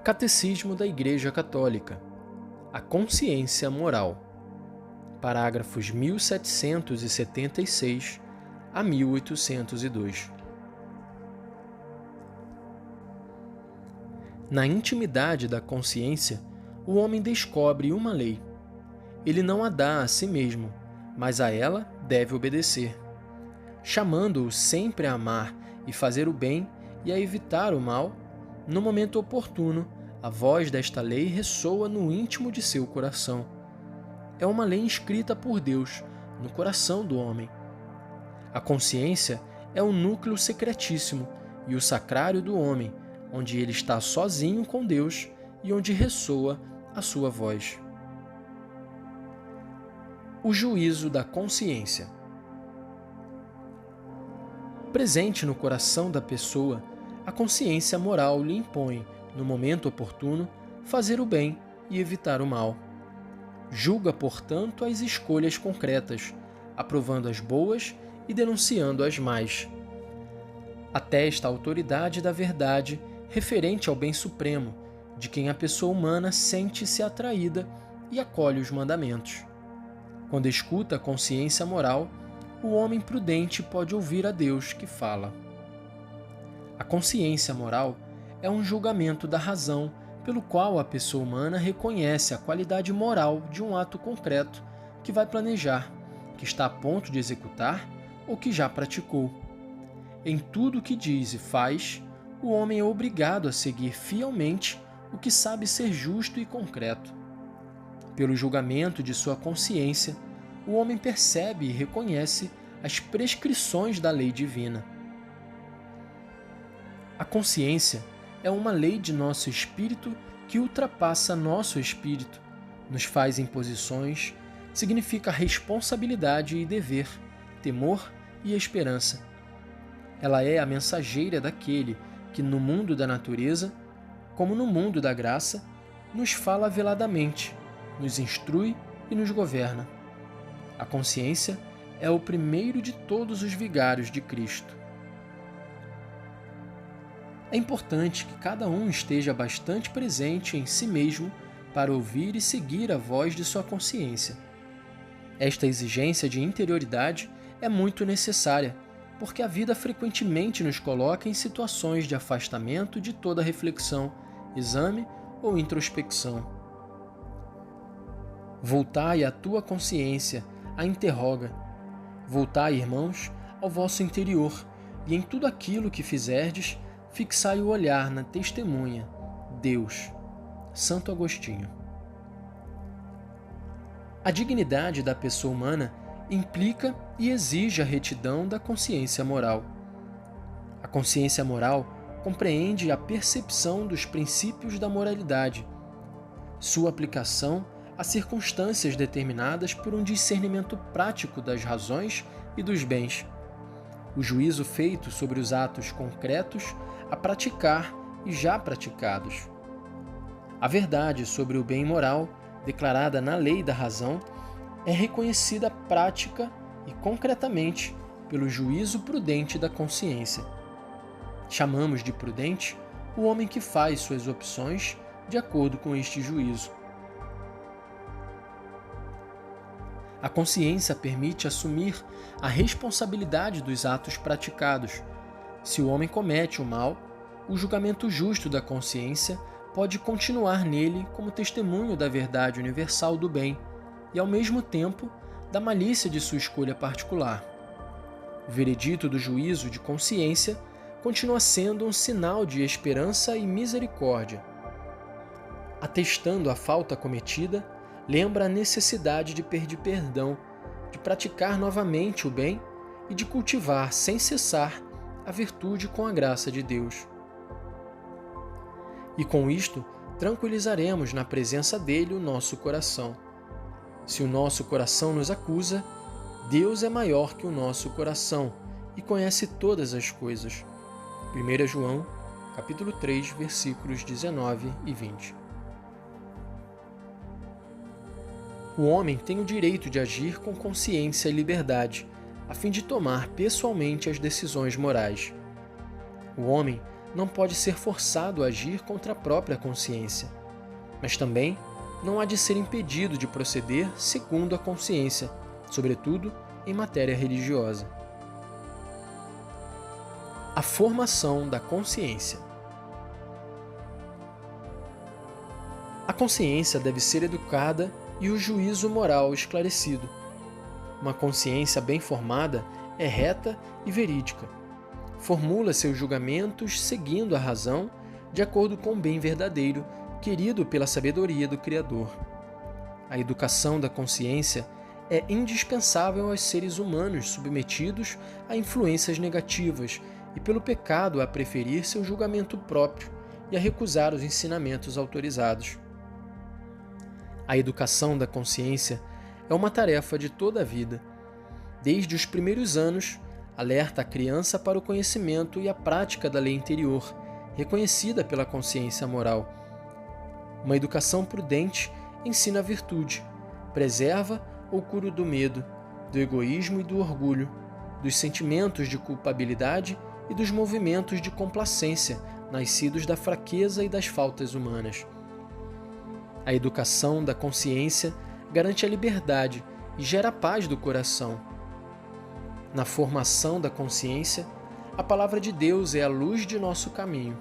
Catecismo da Igreja Católica. A consciência moral. Parágrafos 1776 a 1802. Na intimidade da consciência, o homem descobre uma lei. Ele não a dá a si mesmo, mas a ela deve obedecer. Chamando-o sempre a amar e fazer o bem e a evitar o mal, no momento oportuno, a voz desta lei ressoa no íntimo de seu coração. É uma lei inscrita por Deus no coração do homem. A consciência é o núcleo secretíssimo e o sacrário do homem, onde ele está sozinho com Deus e onde ressoa a sua voz. O juízo da consciência. Presente no coração da pessoa, a consciência moral lhe impõe, no momento oportuno, fazer o bem e evitar o mal. Julga, portanto, as escolhas concretas, aprovando as boas e denunciando as más. Atesta a autoridade da verdade referente ao bem supremo, de quem a pessoa humana sente-se atraída e acolhe os mandamentos. Quando escuta a consciência moral, o homem prudente pode ouvir a Deus que fala. A consciência moral é um julgamento da razão pelo qual a pessoa humana reconhece a qualidade moral de um ato concreto que vai planejar, que está a ponto de executar ou que já praticou. Em tudo o que diz e faz, o homem é obrigado a seguir fielmente o que sabe ser justo e concreto. Pelo julgamento de sua consciência, o homem percebe e reconhece as prescrições da lei divina. A consciência é uma lei de nosso espírito que ultrapassa nosso espírito, nos faz imposições, significa responsabilidade e dever, temor e esperança. Ela é a mensageira daquele que, no mundo da natureza, como no mundo da graça, nos fala veladamente, nos instrui e nos governa. A consciência é o primeiro de todos os vigários de Cristo. É importante que cada um esteja bastante presente em si mesmo para ouvir e seguir a voz de sua consciência. Esta exigência de interioridade é muito necessária, porque a vida frequentemente nos coloca em situações de afastamento de toda reflexão, exame ou introspecção. Voltai à tua consciência, a interroga. Voltai, irmãos, ao vosso interior, e em tudo aquilo que fizerdes, fixai o olhar na testemunha, Deus. Santo Agostinho. A dignidade da pessoa humana implica e exige a retidão da consciência moral. A consciência moral compreende a percepção dos princípios da moralidade, sua aplicação a circunstâncias determinadas por um discernimento prático das razões e dos bens, o juízo feito sobre os atos concretos a praticar e já praticados. A verdade sobre o bem moral, declarada na lei da razão, é reconhecida prática e concretamente pelo juízo prudente da consciência. Chamamos de prudente o homem que faz suas opções de acordo com este juízo. A consciência permite assumir a responsabilidade dos atos praticados. Se o homem comete o mal, o julgamento justo da consciência pode continuar nele como testemunho da verdade universal do bem e, ao mesmo tempo, da malícia de sua escolha particular. O veredito do juízo de consciência continua sendo um sinal de esperança e misericórdia. Atestando a falta cometida, lembra a necessidade de pedir perdão, de praticar novamente o bem e de cultivar sem cessar a virtude com a graça de Deus. E com isto, tranquilizaremos na presença dele o nosso coração. Se o nosso coração nos acusa, Deus é maior que o nosso coração e conhece todas as coisas. 1 João, capítulo 3, versículos 19 e 20. O homem tem o direito de agir com consciência e liberdade, a fim de tomar pessoalmente as decisões morais. O homem não pode ser forçado a agir contra a própria consciência, mas também não há de ser impedido de proceder segundo a consciência, sobretudo em matéria religiosa. A formação da consciência. A consciência deve ser educada e o juízo moral esclarecido. Uma consciência bem formada é reta e verídica. Formula seus julgamentos seguindo a razão, de acordo com o bem verdadeiro, querido pela sabedoria do Criador. A educação da consciência é indispensável aos seres humanos submetidos a influências negativas e pelo pecado a preferir seu julgamento próprio e a recusar os ensinamentos autorizados. A educação da consciência é uma tarefa de toda a vida. Desde os primeiros anos, alerta a criança para o conhecimento e a prática da lei interior, reconhecida pela consciência moral. Uma educação prudente ensina a virtude, preserva ou cura do medo, do egoísmo e do orgulho, dos sentimentos de culpabilidade e dos movimentos de complacência nascidos da fraqueza e das faltas humanas. A educação da consciência garante a liberdade e gera a paz do coração. Na formação da consciência, a palavra de Deus é a luz de nosso caminho.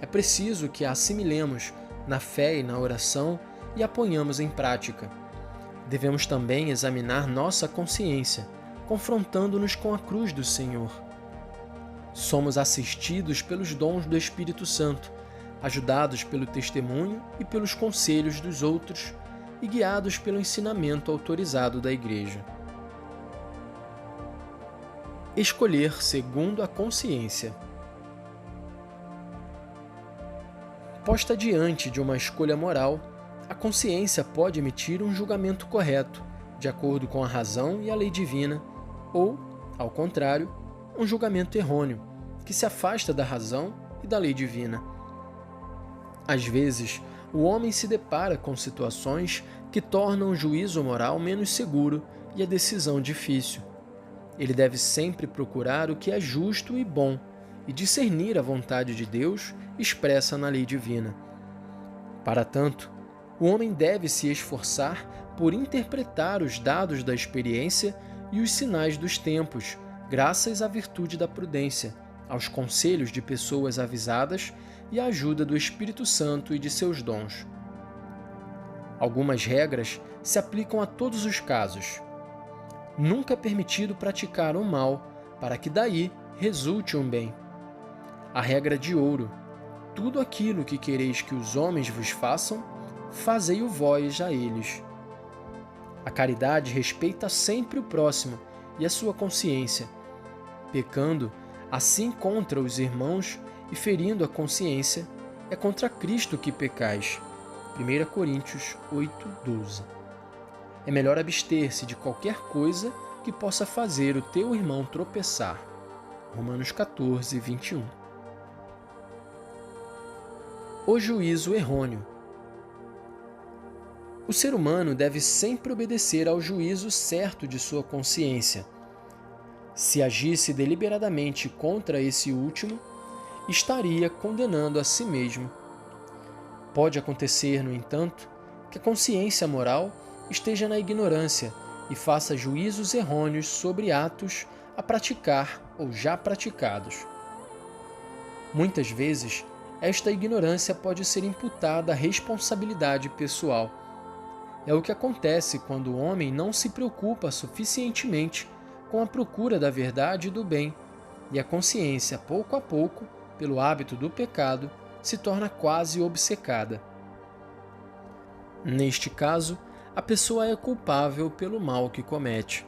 É preciso que a assimilemos na fé e na oração e a ponhamos em prática. Devemos também examinar nossa consciência, confrontando-nos com a cruz do Senhor. Somos assistidos pelos dons do Espírito Santo, ajudados pelo testemunho e pelos conselhos dos outros e guiados pelo ensinamento autorizado da Igreja. Escolher segundo a consciência. Posta diante de uma escolha moral, a consciência pode emitir um julgamento correto, de acordo com a razão e a lei divina, ou, ao contrário, um julgamento errôneo, que se afasta da razão e da lei divina. Às vezes, o homem se depara com situações que tornam o juízo moral menos seguro e a decisão difícil. Ele deve sempre procurar o que é justo e bom e discernir a vontade de Deus expressa na lei divina. Para tanto, o homem deve se esforçar por interpretar os dados da experiência e os sinais dos tempos, graças à virtude da prudência, aos conselhos de pessoas avisadas e à ajuda do Espírito Santo e de seus dons. Algumas regras se aplicam a todos os casos. Nunca é permitido praticar o mal, para que daí resulte um bem. A regra de ouro: tudo aquilo que quereis que os homens vos façam, fazei-o vós a eles. A caridade respeita sempre o próximo e a sua consciência. Pecando assim contra os irmãos e ferindo a consciência, é contra Cristo que pecais. 1 Coríntios 8:12. É melhor abster-se de qualquer coisa que possa fazer o teu irmão tropeçar. Romanos 14:21. O juízo errôneo. O ser humano deve sempre obedecer ao juízo certo de sua consciência. Se agisse deliberadamente contra esse último, estaria condenando a si mesmo. Pode acontecer, no entanto, que a consciência moral esteja na ignorância e faça juízos errôneos sobre atos a praticar ou já praticados. Muitas vezes, esta ignorância pode ser imputada à responsabilidade pessoal. É o que acontece quando o homem não se preocupa suficientemente com a procura da verdade e do bem, e a consciência, pouco a pouco, pelo hábito do pecado, se torna quase obcecada. Neste caso, a pessoa é culpável pelo mal que comete.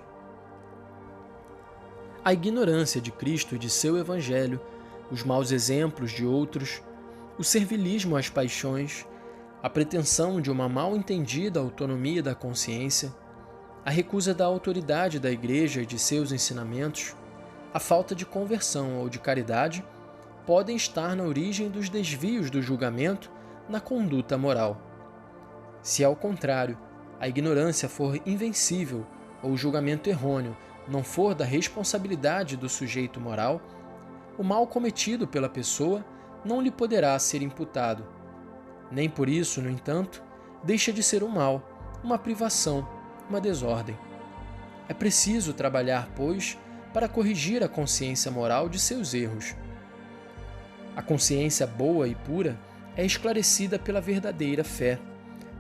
A ignorância de Cristo e de seu Evangelho, os maus exemplos de outros, o servilismo às paixões, a pretensão de uma mal entendida autonomia da consciência, a recusa da autoridade da Igreja e de seus ensinamentos, a falta de conversão ou de caridade, podem estar na origem dos desvios do julgamento na conduta moral. Se, ao contrário, a ignorância for invencível ou o julgamento errôneo não for da responsabilidade do sujeito moral, o mal cometido pela pessoa não lhe poderá ser imputado. Nem por isso, no entanto, deixa de ser um mal, uma privação, uma desordem. É preciso trabalhar, pois, para corrigir a consciência moral de seus erros. A consciência boa e pura é esclarecida pela verdadeira fé,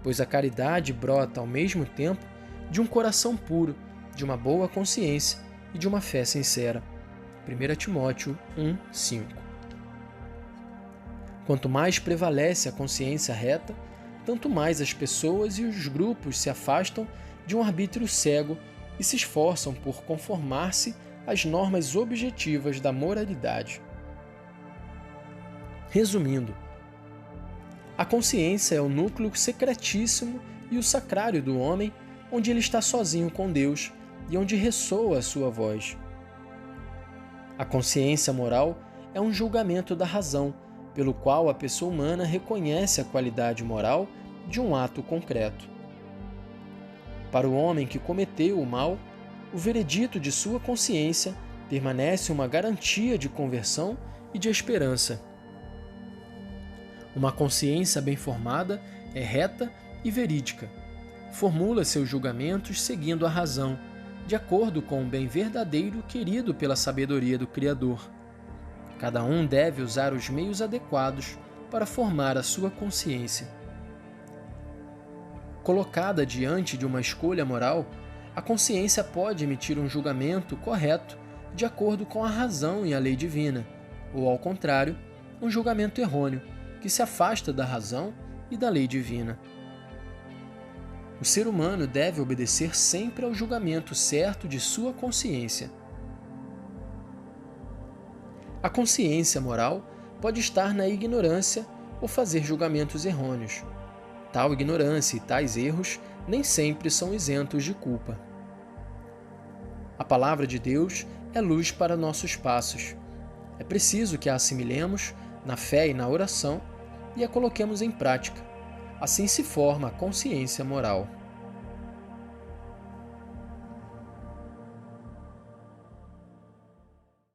pois a caridade brota ao mesmo tempo de um coração puro, de uma boa consciência e de uma fé sincera. 1 Timóteo 1:5. Quanto mais prevalece a consciência reta, tanto mais as pessoas e os grupos se afastam de um arbítrio cego e se esforçam por conformar-se às normas objetivas da moralidade. Resumindo, a consciência é o núcleo secretíssimo e o sacrário do homem, onde ele está sozinho com Deus e onde ressoa a sua voz. A consciência moral é um julgamento da razão, pelo qual a pessoa humana reconhece a qualidade moral de um ato concreto. Para o homem que cometeu o mal, o veredito de sua consciência permanece uma garantia de conversão e de esperança. Uma consciência bem formada é reta e verídica. Formula seus julgamentos seguindo a razão, de acordo com o bem verdadeiro querido pela sabedoria do Criador. Cada um deve usar os meios adequados para formar a sua consciência. Colocada diante de uma escolha moral, a consciência pode emitir um julgamento correto de acordo com a razão e a lei divina, ou, ao contrário, um julgamento errôneo, que se afasta da razão e da lei divina. O ser humano deve obedecer sempre ao julgamento certo de sua consciência. A consciência moral pode estar na ignorância ou fazer julgamentos errôneos. Tal ignorância e tais erros nem sempre são isentos de culpa. A palavra de Deus é luz para nossos passos. É preciso que a assimilemos na fé e na oração e a coloquemos em prática. Assim se forma a consciência moral.